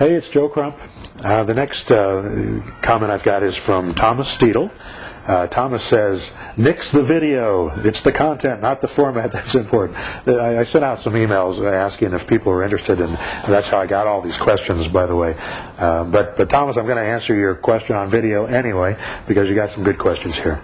Hey, it's Joe Crump. The next comment I've got is from Thomas Steele. Thomas says, nix the video. It's the content, not the format that's important. I sent out some emails asking if people were interested, and that's how I got all these questions, by the way. But Thomas, I'm going to answer your question on video anyway, because you got some good questions here.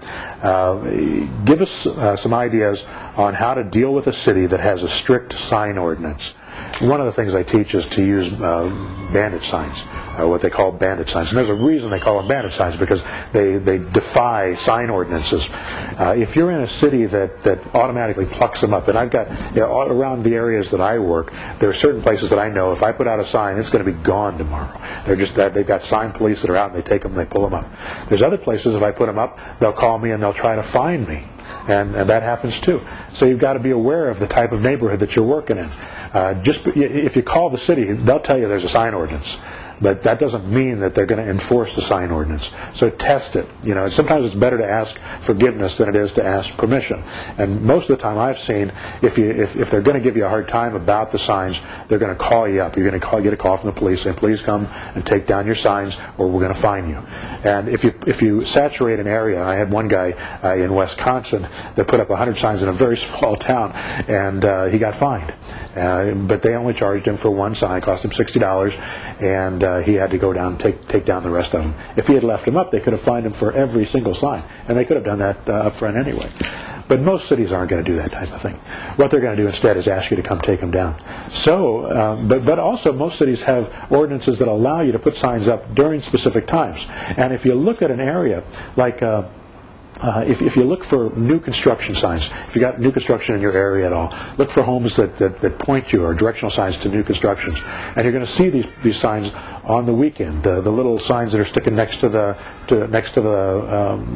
Give us some ideas on how to deal with a city that has a strict sign ordinance. One of the things I teach is to use bandit signs, what they call bandit signs. And there's a reason they call them bandit signs, because they defy sign ordinances. If you're in a city that automatically plucks them up, and I've got, around the areas that I work, there are certain places that I know if I put out a sign, it's going to be gone tomorrow. They've got sign police that are out, and they take them and they pull them up. There's other places, if I put them up, they'll call me and they'll try to find me. And that happens too. So you've got to be aware of the type of neighborhood that you're working in. If you call the city, they'll tell you there's a sign ordinance. But that doesn't mean that they're going to enforce the sign ordinance. So test it. Sometimes it's better to ask forgiveness than it is to ask permission. And most of the time I've seen, if they're going to give you a hard time about the signs, they're going to call you up. You're going to get a call from the police saying, please come and take down your signs, or we're going to fine you. And if you saturate an area, I had one guy in Wisconsin that put up 100 signs in a very small town, and he got fined. But they only charged him for one sign. It cost him $60, and he had to go down and take down the rest of them. If he had left them up, they could have fined him for every single sign, and they could have done that up front anyway. But most cities aren't going to do that type of thing. What they're going to do instead is ask you to come take them down. So, but also most cities have ordinances that allow you to put signs up during specific times. And if you look at an area like if you look for new construction signs, if you got new construction in your area at all, look for homes that point you, or directional signs to new constructions. And you're going to see these signs on the weekend, the little signs that are sticking next to the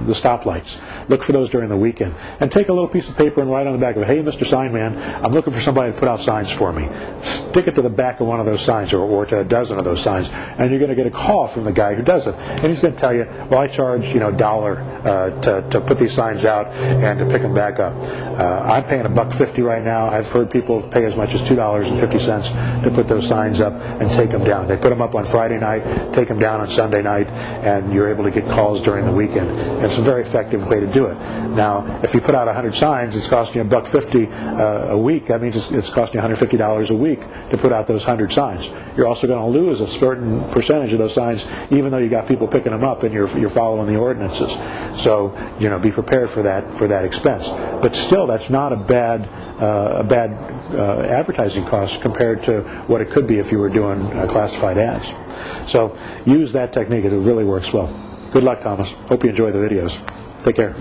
stoplights. Look for those during the weekend. And take a little piece of paper and write on the back of it, hey, Mr. Sign Man, I'm looking for somebody to put out signs for me. Stick it to the back of one of those signs, or to a dozen of those signs, and you're going to get a call from the guy who does it. And he's going to tell you, well, I charge $1 to put these signs out and to pick them back up. I'm paying $1.50 right now. I've heard people pay as much as $2.50 to put those signs up and take them down. They put them up on Friday night, take them down on Sunday night, and you're able to get calls during the weekend. And it's a very effective way to do it. Now, if you put out 100 signs, it's costing you $1.50 a week. That means it's costing you $150 a week to put out those 100 signs. You're also going to lose a certain percentage of those signs, even though you got people picking them up and you're following the ordinances. So be prepared for that expense. But still, that's not a bad advertising cost compared to what it could be if you were doing classified ads. So use that technique. It really works well. Good luck, Thomas. Hope you enjoy the videos. Take care.